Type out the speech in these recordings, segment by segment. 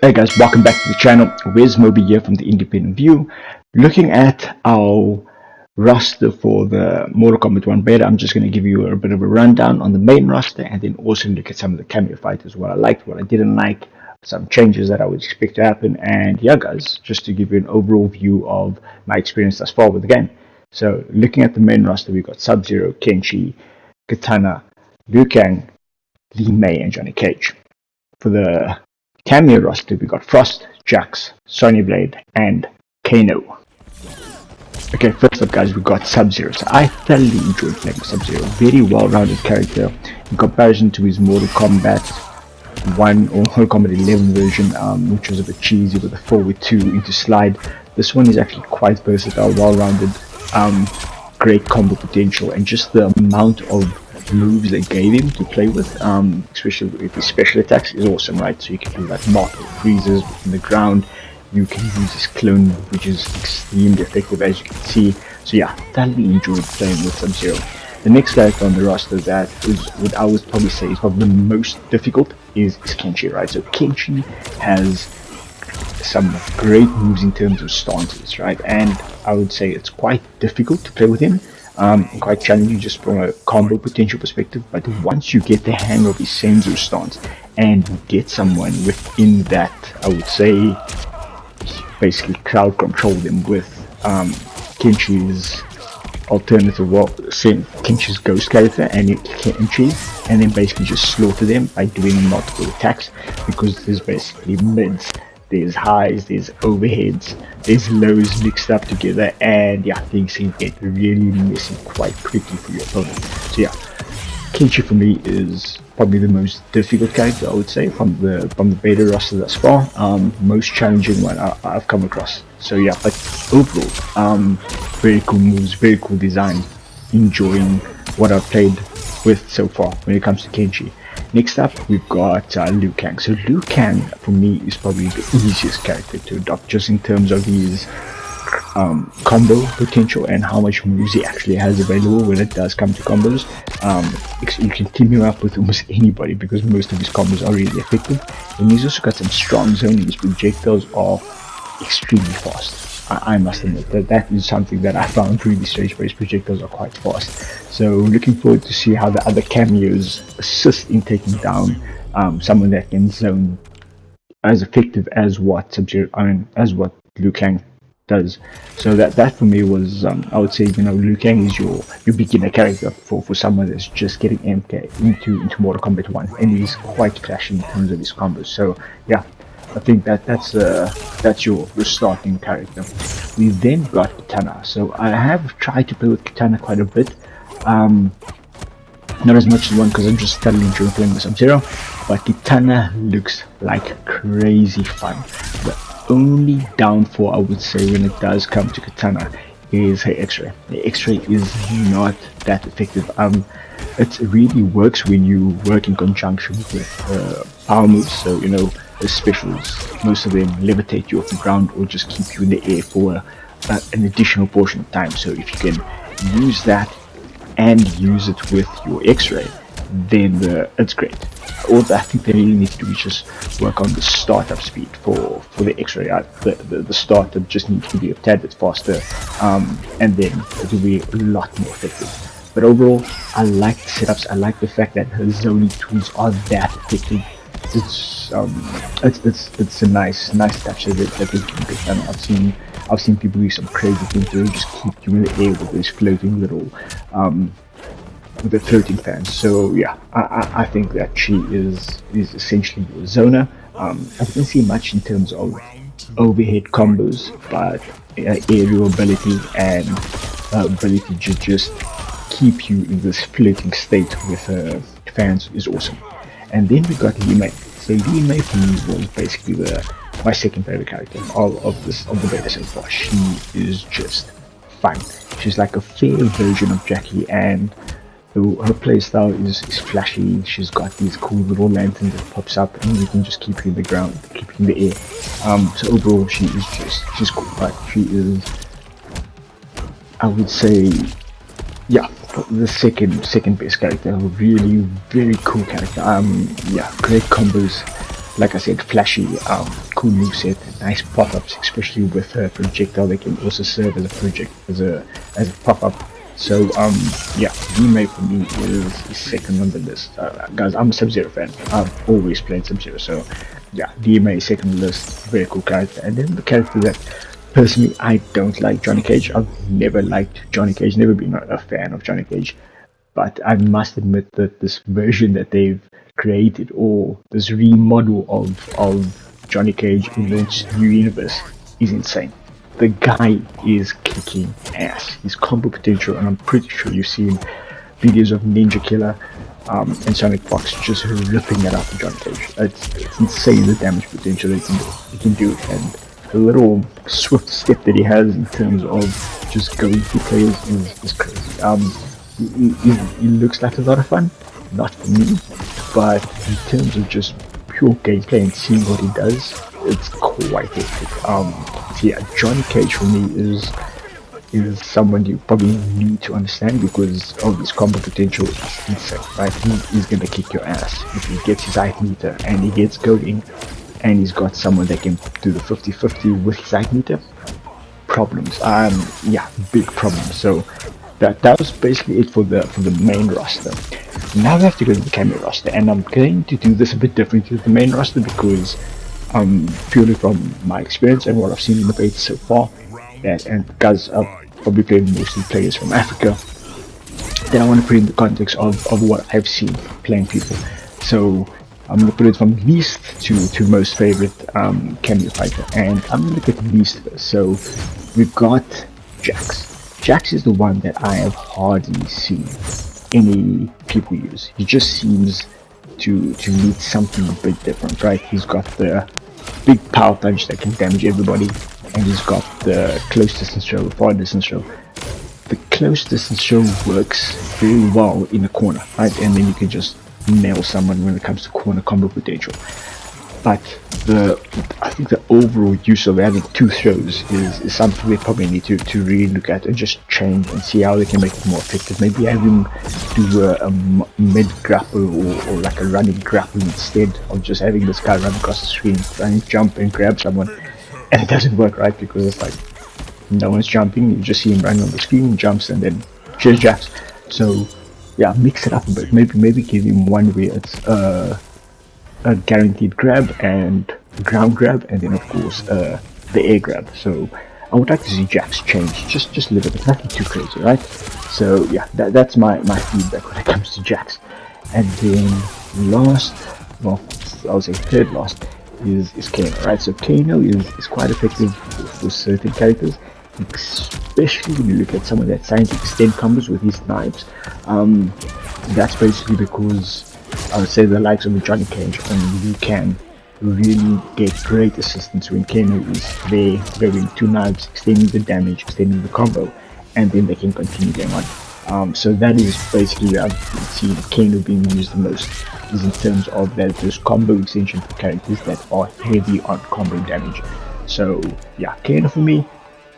Hey guys, welcome back to the channel. Where's Moby here from the Independent View. Looking at our roster for the Mortal Kombat 1 beta, I'm just going to give you a bit of a rundown on the main roster and then also look at some of the cameo fighters, what I liked, what I didn't like, some changes that I would expect to happen, and yeah guys, just to give you an overall view of my experience thus far with the game. So looking at the main roster, we've got Sub-Zero, Kenshi, Kitana, Liu Kang, Li Mei, and Johnny Cage. For the cameo roster, we got Frost, Jax, Sonya Blade, and Kano. Okay, first up guys, we got Sub-Zero. So I thoroughly enjoyed playing Sub-Zero. Very well-rounded character in comparison to his Mortal Kombat 1 or Mortal Kombat 11 version, which was a bit cheesy with a forward 2 into slide. This one is actually quite versatile, well-rounded, great combo potential, and just the amount of moves they gave him to play with, especially with his special attacks, is awesome, right? So you can do like multiple freezes in the ground. You can use his clone, which is extremely effective, as you can see. So yeah, thoroughly enjoyed playing with Sub-Zero. The next character on the roster that is what I would probably say is probably the most difficult is Kenshi, right? So Kenshi has some great moves in terms of stances, right? And I would say it's quite difficult to play with him. Quite challenging just from a combo potential perspective, but once you get the hang of his Senzu stance and get someone within that, I would say basically crowd control them with Kenshi's alternative, Kenshi's ghost character and Kenshi, and then basically just slaughter them by doing multiple attacks, because there's basically mids, there's highs, there's overheads, there's lows mixed up together, and yeah, things can get really messy quite quickly for your opponent. So yeah, Kenshi for me is probably the most difficult character, I would say, from the beta roster thus far. Most challenging one I've come across. So yeah, but overall, very cool moves, very cool design. Enjoying what I've played with so far when it comes to Kenshi. Next up, we've got Liu Kang. So Liu Kang, for me, is probably the easiest character to adopt, just in terms of his combo potential and how much moves he actually has available when it does come to combos. You can team him up with almost anybody because most of his combos are really effective. And he's also got some strong zoning. His projectiles are extremely fast. I must admit that is something that I found really strange, but his projectiles are quite fast. So looking forward to see how the other cameos assist in taking down someone that can zone as effective as what as what Liu Kang does. So that for me was, I would say, Liu Kang is your beginner character for someone that's just getting MK into Mortal Kombat 1, and he's quite flashy in terms of his combos. So yeah, I think that's your starting character. We then got Kitana. So I have tried to play with Kitana quite a bit, not as much as one because I'm just thoroughly enjoying playing with Sub-Zero, but Kitana looks like crazy fun. The only downfall I would say when it does come to Kitana is her X-ray. The X-ray is not that effective. It really works when you work in conjunction with power moves. So the specials, most of them levitate you off the ground or just keep you in the air for an additional portion of time. So if you can use that and use it with your X-ray, then it's great. All that I think they really need to do is just work on the startup speed for the X-ray. The startup just needs to be a tad bit faster, and then it will be a lot more effective. But overall, I like the setups. I like the fact that her zoning tools are that effective. It's a nice touch that they can get done. I've seen people do some crazy things where they just keep you in the air with these floating little with the floating fans. So yeah, I think that she is essentially your zoner. I didn't see much in terms of overhead combos, but aerial ability and ability to just keep you in this floating state with her fans is awesome. And then we got Li Mei. So Li Mei for me was basically my second favorite character of the beta so far. She is just fun. She's like a fair version of Jackie, and her playstyle is flashy. She's got these cool little lanterns that pops up, and you can just keep her in the ground, keep her in the air. So overall, she's cool. But she is, I would say, yeah, the second best character. Really very cool character. Yeah, great combos, like I said, flashy, cool moveset, nice pop-ups, especially with her projectile. They can also serve as a pop-up. So yeah, DMA for me is second on the list. Guys, I'm a Sub-Zero fan. I've always played Sub-Zero, so yeah, DMA is second on the list. Very cool character. And then the character that personally I don't like, Johnny Cage. I've never liked Johnny Cage, never been a fan of Johnny Cage. But I must admit that this version that they've created, or this remodel of Johnny Cage in this new universe, is insane. The guy is kicking ass. His combo potential, and I'm pretty sure you've seen videos of Ninja Killer and Sonic Fox just ripping it up with Johnny Cage. It's insane the damage potential that he can do, and the little swift step that he has in terms of just going through players is crazy. He looks like a lot of fun, not for me, but in terms of just pure gameplay and seeing what he does, it's quite epic. So yeah, Johnny Cage for me is someone you probably need to understand because of his combo potential is insane, right? He's gonna kick your ass if he gets his height meter and he gets going, and he's got someone that can do the 50-50 with his height meter. Problems, yeah, big problems. So that was basically it for the main roster. Now we have to go to the Kameo roster, and I'm going to do this a bit differently to the main roster because purely from my experience and what I've seen in the beta so far, and guys, I've probably played mostly players from Africa, then I want to put in the context of what I've seen playing people. So I'm going to put it from least to most favorite Kameo fighter, and I'm going to look at least first. So we've got Jax. Jax is the one that I have hardly seen any people use. He just seems to need something a bit different, right? He's got the big power punch that can damage everybody, and he's got the close distance throw, far distance throw. The close distance throw works very well in a corner, right? And then you can just nail someone when it comes to corner combo potential. But I think the overall use of having two throws is something they probably need to really look at and just change and see how they can make it more effective. Maybe have him do a mid grapple or like a running grapple instead of just having this guy run across the screen and jump and grab someone. And it doesn't work, right? Because it's like no one's jumping, you just see him running on the screen, jumps, and then just jabs. So yeah, mix it up a bit. Maybe give him one where it's a guaranteed grab and ground grab, and then of course the air grab. So I would like to see Jax change just a little bit, nothing too crazy, right? So yeah, that's my feedback when it comes to Jax. And then last, well, I would say third last is Kano, right? So Kano is quite effective for certain characters, especially when you look at someone that's trying to extend combos with his knives. That's basically because I would say the likes of Johnny Cage, and you can really get great assistance when Kano is there, grabbing two knives, extending the damage, extending the combo, and then they can continue going on. So that is basically where I've seen Kano being used the most, is in terms of that there's combo extension for characters that are heavy on combo damage. So yeah, Kano for me,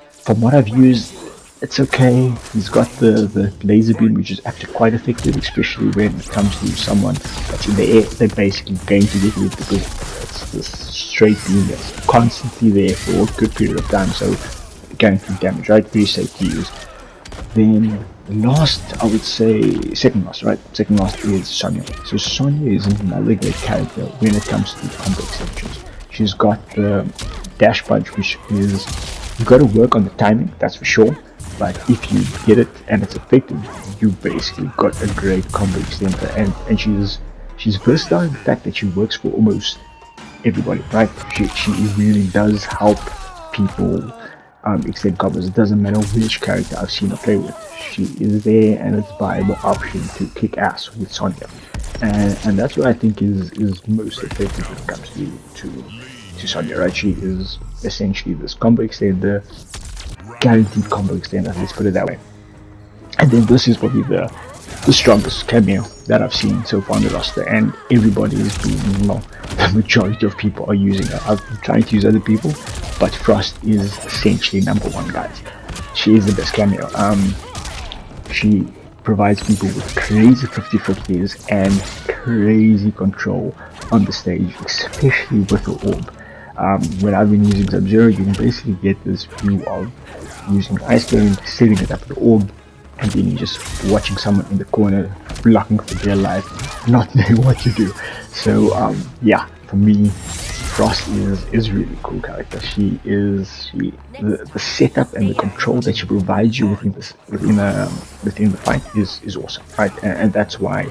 from what I've used, it's okay. He's got the laser beam, which is actually quite effective, especially when it comes to someone that's in the air. They're basically going to get hit because it's this straight beam that's constantly there for a good period of time, so guaranteed damage, right? Pretty safe to use. Then last, I would say second last, right? Second last is Sonya. So Sonya is another great character when it comes to combo extensions. She's got the dash punch, which is, you've got to work on the timing, that's for sure. But if you get it and it's effective, you basically got a great combo extender, and she's versatile in the fact that she works for almost everybody, right? She really does help people extend combos. It doesn't matter which character I've seen her play with. She is there, and it's a viable option to kick ass with Sonya, and that's what I think is most effective when it comes to Sonya, right? She is essentially this combo extender, guaranteed combo extender, let's put it that way. And then this is probably the strongest Kameo that I've seen so far on the roster, and everybody is being, well, the majority of people are using her. I've been trying to use other people, but Frost is essentially number one, guys. She is the best Kameo. She provides people with crazy 50-50s and crazy control on the stage, especially with her orb. When I've been using Sub-Zero, you can basically get this view of using ice cone, setting it up at the orb, and then you're just watching someone in the corner blocking for their life, not knowing what to do. So yeah, for me, Frost is really cool character. The setup and the control that she provides you within the fight is awesome, right? And that's why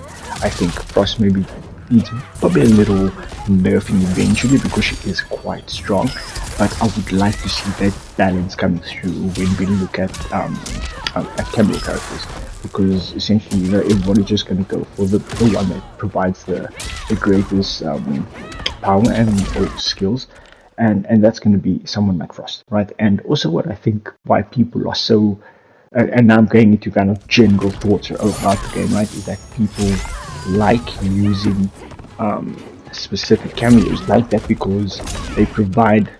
I think Frost maybe needs probably a little nerfing eventually, because she is quite strong. But I would like to see that balance coming through when we look at Kameo characters, because essentially, you know, everybody's just going to go for the one that provides the greatest power and or skills, and that's going to be someone like Frost, right? And also, what I think why people are so, and now I'm going into kind of general thoughts about the game, right, is that people like using specific cameos like that because they provide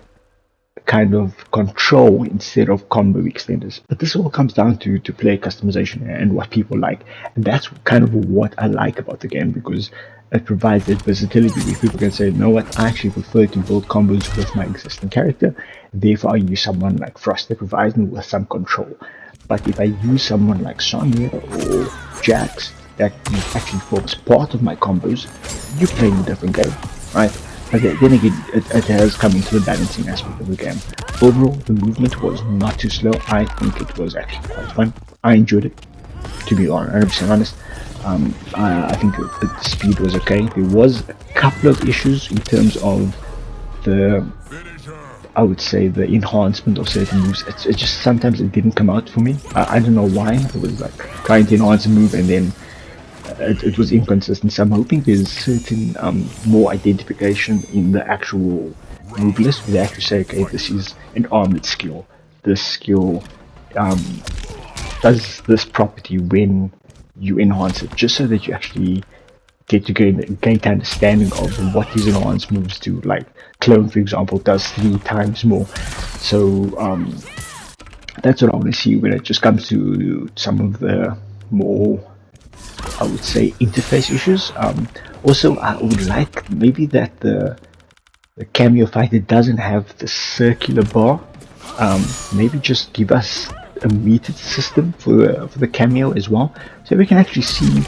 kind of control instead of combo extenders. But this all comes down to player customization and what people like, and that's kind of what I like about the game, because it provides that versatility where people can say, you know what, I actually prefer to build combos with my existing character, therefore I use someone like Frost that provides me with some control. But if I use someone like Sonya or Jax that actually forms part of my combos, you're playing a different game, right? But then again, it has come into the balancing aspect of the game. Overall, the movement was not too slow. I think it was actually quite fun. I enjoyed it, to be 100% honest. I think the speed was okay. There was a couple of issues in terms of the, I would say, the enhancement of certain moves. It just sometimes it didn't come out for me. I don't know why. It was like trying to enhance a move and then it was inconsistent. So I'm hoping there's certain more identification in the actual move list where they actually say, okay, this is an armored skill. This skill does this property when you enhance it, just so that you actually get to gain understanding of what these enhanced moves do. Like Clone, for example, does 3 times more. So that's what I want to see when it just comes to some of the more, I would say, interface issues. Also, I would like maybe that the Kameo fighter doesn't have the circular bar. Maybe just give us a metered system for the Kameo as well, so we can actually see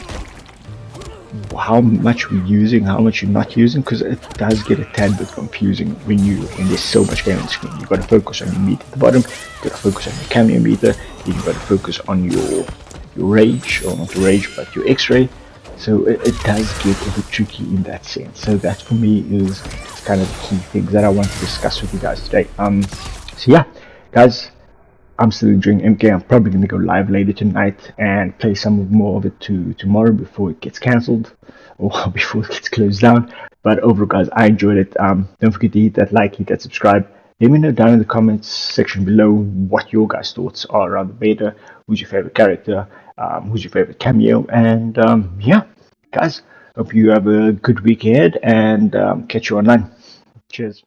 how much we're using, how much you're not using, because it does get a tad bit confusing when there's so much game on the screen. You've got to focus on your meter at the bottom, you've got to focus on your Kameo meter, then you've got to focus on your rage, or not rage, but your X-ray. So it does get a bit tricky in that sense. So that for me is kind of the key things that I want to discuss with you guys today. So yeah, guys, I'm still enjoying MK. I'm probably going to go live later tonight and play some more of it tomorrow before it gets cancelled or before it gets closed down. But overall, guys, I enjoyed it. Don't forget to hit that like, hit that subscribe. Let me know down in the comments section below what your guys' thoughts are around the beta. Who's your favorite character? Who's your favorite Kameo? And yeah, guys, hope you have a good week ahead and catch you online. Cheers.